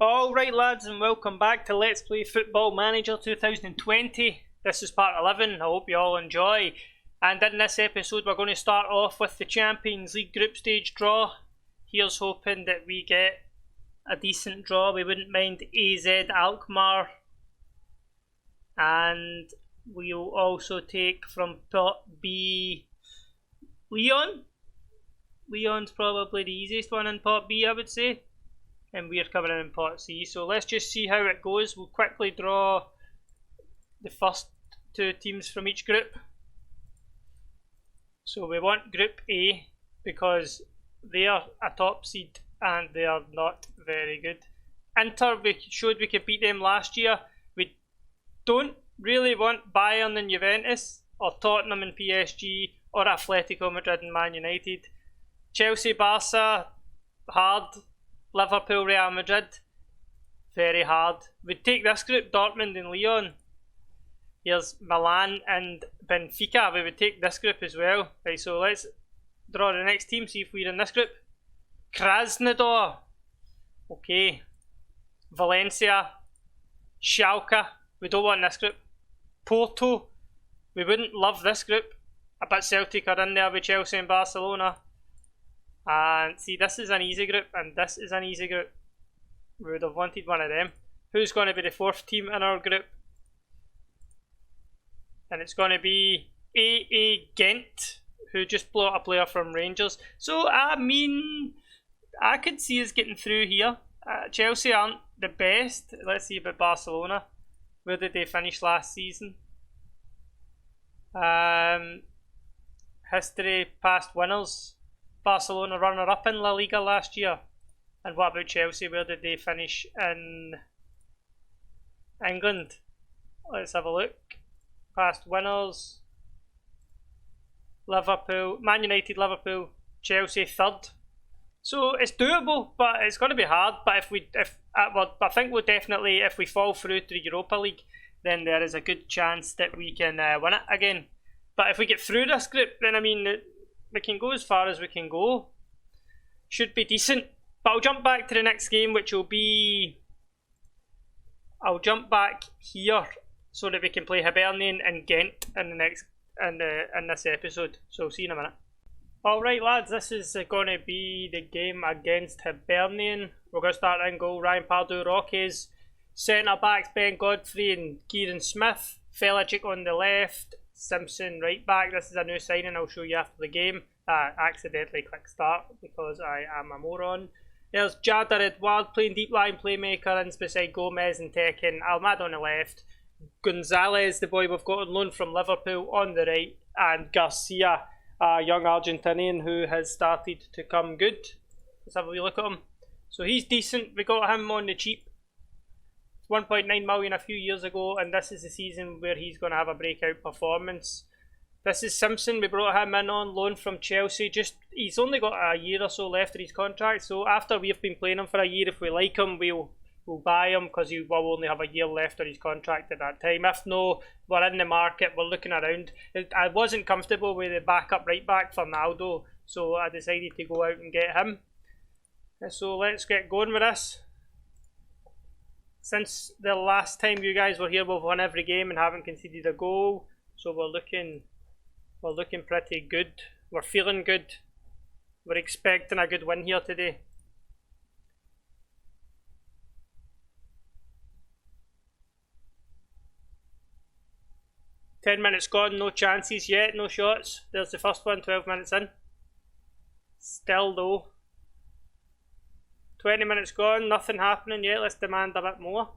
Alright lads, and welcome back to Let's Play Football Manager 2020. This is part 11, I hope you all enjoy. And in this episode we're going to start off with the Champions League group stage draw. Here's hoping that we get a decent draw. We wouldn't mind AZ Alkmaar. And we'll also take from pot B Lyon. Lyon's probably the easiest one in pot B, I would say. And we're coming in pot C, so let's just see how it goes. We'll quickly draw the first two teams from each group. So we want Group A because they are a top seed and they are not very good. Inter, we showed we could beat them last year. We don't really want Bayern and Juventus, or Tottenham and PSG, or Atletico Madrid and Man United. Chelsea, Barca, hard. Liverpool, Real Madrid, very hard. We'd take this group, Dortmund and Lyon. Here's Milan and Benfica. We would take this group as well. Right, so let's draw the next team, see if we're in this group. Krasnodar. Okay. Valencia. Schalke. We don't want this group. Porto. We wouldn't love this group. I bet Celtic are in there with Chelsea and Barcelona. And see, this is an easy group and this is an easy group. We would have wanted one of them. Who's going to be the fourth team in our group? And it's going to be GENT, who just blew out a player from Rangers. So, I mean, I could see us getting through here. Chelsea aren't the best. Let's see about Barcelona. Where did they finish last season? History, past winners. Barcelona runner-up in La Liga last year. And what about Chelsea? Where did they finish in England? Let's have a look. Past winners. Liverpool, Man United, Liverpool, Chelsea third. So it's doable, but it's going to be hard. But I think we'll definitely, if we fall through to the Europa League, then there is a good chance that we can win it again. But if we get through this group, then I mean, we can go as far as we can go. Should be decent. But I'll jump back to the next game, which will be... I'll jump back here so that we can play Hibernian and Ghent in the next in this episode. So see you in a minute. Alright lads, this is going to be the game against Hibernian. We're going to start in goal. Ryan Pardew-Roques. Centre backs Ben Godfrey and Kieran Smith. Felicic on the left. Simpson right back. This is a new signing I'll show you after the game. Accidentally click start because I am a moron. There's Jadar Edouard playing deep line playmaker in beside Gomez and Tekin. Almada on the left. Gonzalez, the boy we've got on loan from Liverpool, on the right. And Garcia, a young Argentinian who has started to come good. Let's have a wee look at him. So he's decent. We got him on the cheap. 1.9 million a few years ago, and this is the season where he's going to have a breakout performance. This is Simpson. We brought him in on loan from Chelsea. He's only got a year or so left of his contract, so after we've been playing him for a year, if we like him, we'll buy him because he will only have a year left of his contract at that time. If no, we're in the market, we're looking around. I wasn't comfortable with the backup right back for Naldo, so I decided to go out and get him. So let's get going with this. Since the last time you guys were here, we've won every game and haven't conceded a goal. So we're looking pretty good. We're feeling good. We're expecting a good win here today. "10 minutes gone, no chances yet, no shots." There's the first one, 12 minutes in. Still though. 20 minutes gone, nothing happening yet. Let's demand a bit more.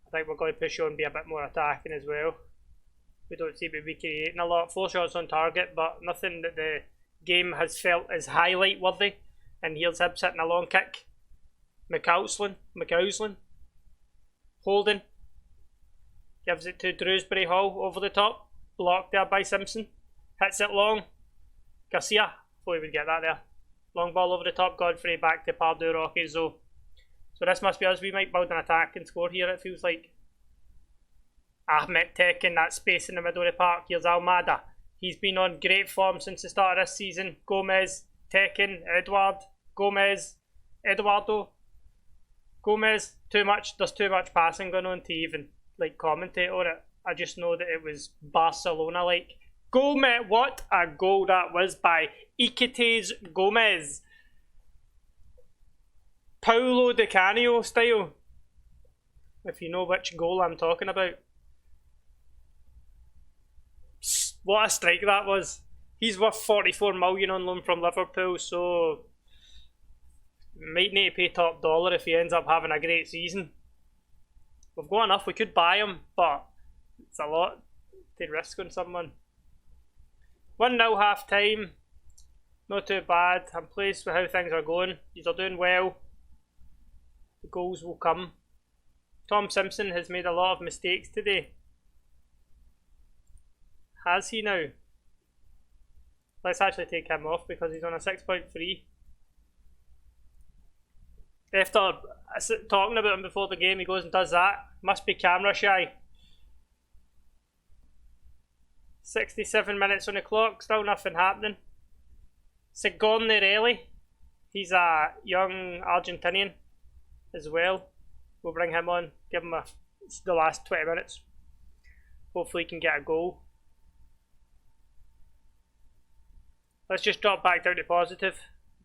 I think we're going to push on and be a bit more attacking as well. We don't seem to be creating a lot. 4 shots on target, but nothing that the game has felt is highlight worthy. And here's him hitting a long kick. McCausland. Holding. Gives it to Drewsbury Hall over the top. Blocked there by Simpson. Hits it long. Garcia. Thought he would get that there. Long ball over the top, Godfrey back to Pardew-Roques. So this must be us. We might build an attack and score here, it feels like. Ahmet Tekin, that space in the middle of the park. Here's Almada. He's been on great form since the start of this season. Gomez, Tekin, Edouard, Gomez, Eduardo. Gomez, too much. There's too much passing going on to even like commentate on it. I just know that it was Barcelona-like. Gomez, what a goal that was by Iquites Gomez. Paulo Di Canio style, if you know which goal I'm talking about. What a strike that was. He's worth 44 million on loan from Liverpool, so might need to pay top dollar if he ends up having a great season. We've got enough, we could buy him, but it's a lot to risk on someone. 1-0 half time. Not too bad. I'm pleased with how things are going. These are doing well. The goals will come. Tom Simpson has made a lot of mistakes today. Has he now? Let's actually take him off because he's on a 6.3. After talking about him before the game, he goes and does that. Must be camera shy. 67 minutes on the clock, still nothing happening. Sigourney, he's a young Argentinian as well. We'll bring him on, give him the last 20 minutes. Hopefully he can get a goal. Let's just drop back down to positive.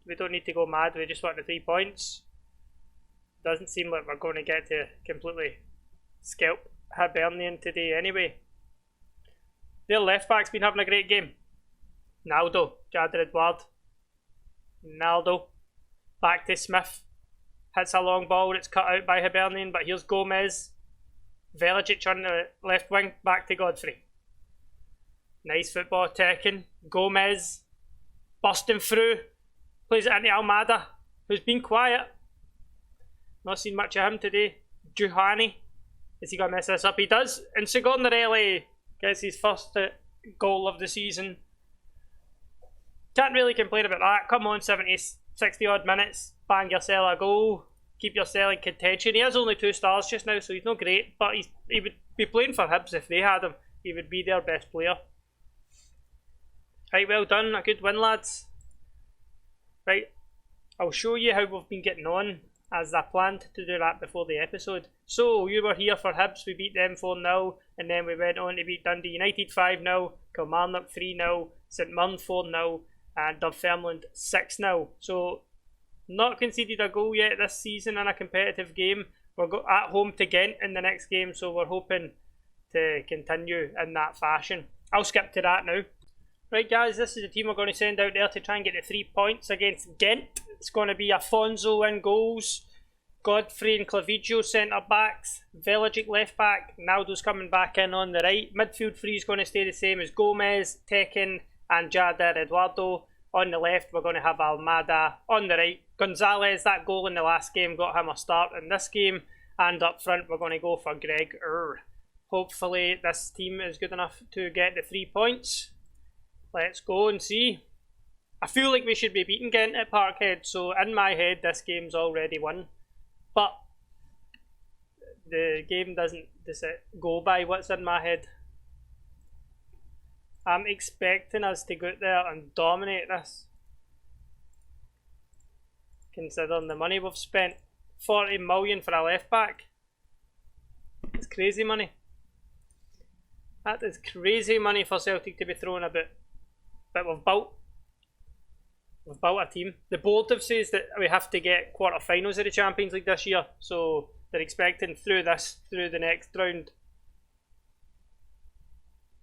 We don't need to go mad, we just want the 3 points. Doesn't seem like we're going to get to completely scalp Hibernian today anyway. Their left back's been having a great game. Naldo, Jader Edward. Naldo. Back to Smith. Hits a long ball, it's cut out by Hibernian, but here's Gomez. Velicic on the left wing, back to Godfrey. Nice football attacking. Gomez. Busting through. Plays it into Almada, who's been quiet. Not seen much of him today. Juhani. Is he going to mess this up? He does. And Sigourney gets his first goal of the season. Can't really complain about that. Come on, 60 odd minutes. Bang yourself a goal. Keep yourself in contention. He has only 2 stars just now, so he's not great. But he would be playing for Hibs if they had him. He would be their best player. Right, well done. A good win, lads. Right, I'll show you how we've been getting on, as I planned to do that before the episode. So, you were here for Hibs, we beat them 4-0, and then we went on to beat Dundee United 5-0, Kilmarnock 3-0, St Mirren 4-0, and Dunfermline 6-0. So, not conceded a goal yet this season in a competitive game. We're at home to Ghent in the next game, so we're hoping to continue in that fashion. I'll skip to that now. Right guys, this is the team we're going to send out there to try and get the 3 points against Ghent. It's going to be Afonso in goals, Godfrey and Clavijo centre backs, Velicic left back, Naldo's coming back in on the right. Midfield three is going to stay the same as Gomez, Tekin and Jader Eduardo. On the left we're going to have Almada. On the right, Gonzalez, that goal in the last game got him a start in this game. And up front we're going to go for Greg Ur. Hopefully this team is good enough to get the 3 points. Let's go and see. I feel like we should be beating Ghent at Parkhead, so in my head this game's already won. But the game doesn't go by what's in my head. I'm expecting us to go out there and dominate this, considering the money we've spent. 40 million for a left back. It's crazy money. That is crazy money for Celtic to be throwing about. But we've built a team. The board have says that we have to get quarter-finals of the Champions League this year, so they're expecting through the next round.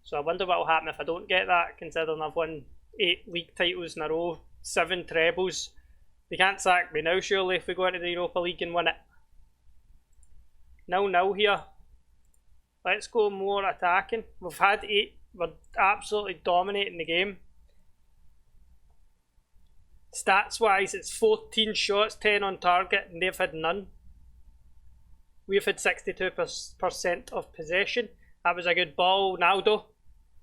So I wonder what will happen if I don't get that, considering I've won 8 league titles in a row, 7 trebles. They can't sack me now surely if we go into the Europa League and win it. 0-0 here. Let's go more attacking. We've had 8. We're absolutely dominating the game. Stats wise, it's 14 shots, 10 on target, and they've had none. We've had 62% of possession. That was a good ball. Naldo.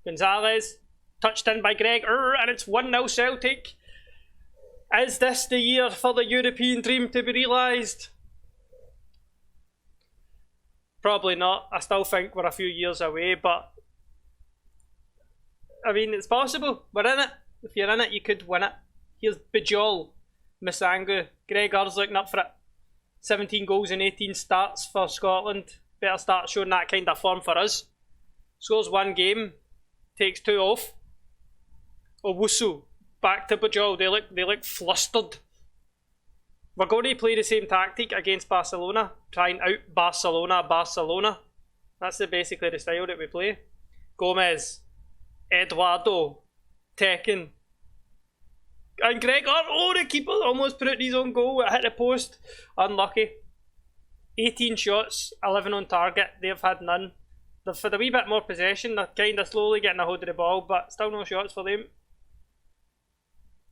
Gonzalez. Touched in by Greg. And it's 1-0 Celtic. Is this the year for the European dream to be realised? Probably not. I still think we're a few years away, but I mean, it's possible. We're in it. If you're in it, you could win it. Here's Bajol. Masangu. Gregor's looking up for it. 17 goals in 18 starts for Scotland. Better start showing that kind of form for us. Scores 1 game, takes 2 off. Owusu back to Bajal. They look flustered. We're going to play the same tactic against Barcelona. Try and out Barcelona. That's basically the style that we play. Gomez, Eduardo, Tekken, and Gregor. Oh, the keeper almost put out his own goal. It hit the post. Unlucky. 18 shots, 11 on target. They've had none. For the wee bit more possession, they're kind of slowly getting a hold of the ball, but still no shots for them.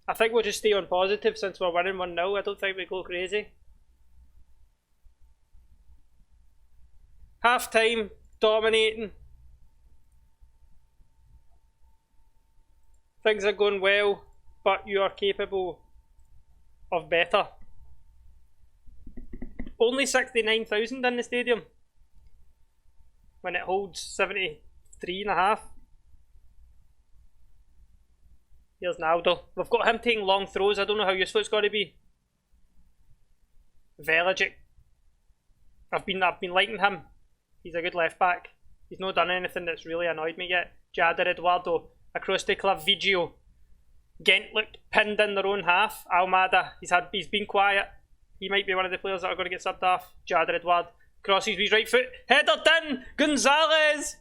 I think we'll just stay on positive since we're winning 1-0. I don't think we go crazy. Half time, dominating. Things are going well, but you are capable of better. Only 69,000 in the stadium when it holds 73.5. Here's Naldo. We've got him taking long throws. I don't know how useful it's got to be. Veligic. I've been liking him. He's a good left back. He's not done anything that's really annoyed me yet. Jader Eduardo across to Clavigio. Gent looked pinned in their own half. Almada, he's been quiet. He might be one of the players that are going to get subbed off. Jader Eduardo crosses with his right foot. Header in! Gonzalez!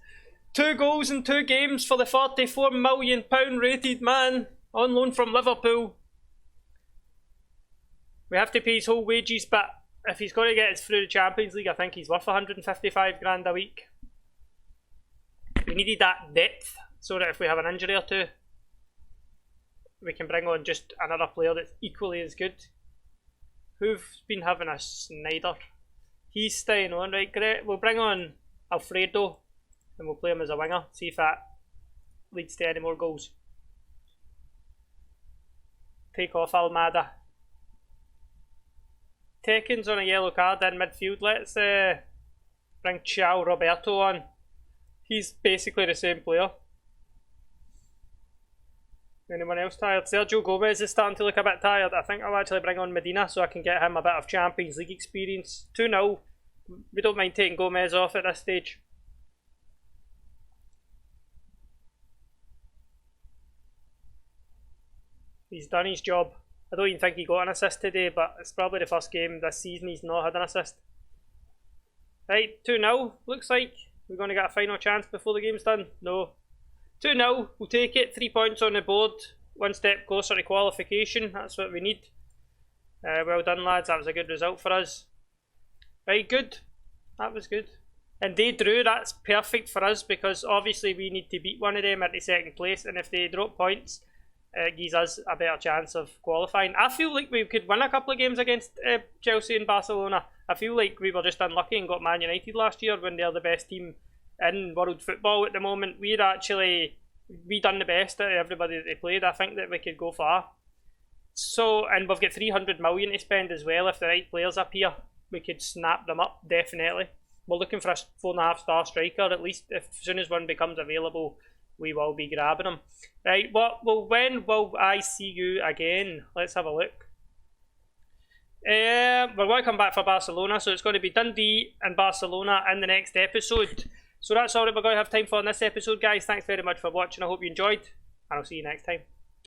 2 goals in 2 games for the £44 million rated man on loan from Liverpool. We have to pay his whole wages, but if he's going to get us through the Champions League, I think he's worth 155 grand a week. We needed that depth so that if we have an injury or two, we can bring on just another player that's equally as good. Who've been having a Snyder? He's staying on, right? Great. We'll bring on Alfredo and we'll play him as a winger. See if that leads to any more goals. Take off Almada. Tekken's on a yellow card in midfield. Let's bring Ciao Roberto on. He's basically the same player. Anyone else tired? Sergio Gomez is starting to look a bit tired. I think I'll actually bring on Medina so I can get him a bit of Champions League experience. 2-0. We don't mind taking Gomez off at this stage. He's done his job. I don't even think he got an assist today, but it's probably the first game this season he's not had an assist. Right, 2-0. Looks like we're going to get a final chance before the game's done. No. 2-0. We'll take it. 3 points on the board. 1 step closer to qualification. That's what we need. Well done, lads. That was a good result for us. Right, good. That was good. And they drew. That's perfect for us because obviously we need to beat one of them at the second place. And if they drop points, it gives us a better chance of qualifying. I feel like we could win a couple of games against Chelsea and Barcelona. I feel like we were just unlucky and got Man United last year when they're the best team in world football at the moment. We done the best out of everybody that they played. I think that we could go far. So, and we've got 300 million to spend as well. If the right players appear, we could snap them up, definitely. We're looking for a 4.5 star striker at least. As soon as one becomes available, we will be grabbing them. Right, when will I see you again? Let's have a look. We're going to come back for Barcelona, so it's going to be Dundee and Barcelona in the next episode. So that's all that we're going to have time for in this episode, guys. Thanks very much for watching. I hope you enjoyed, and I'll see you next time.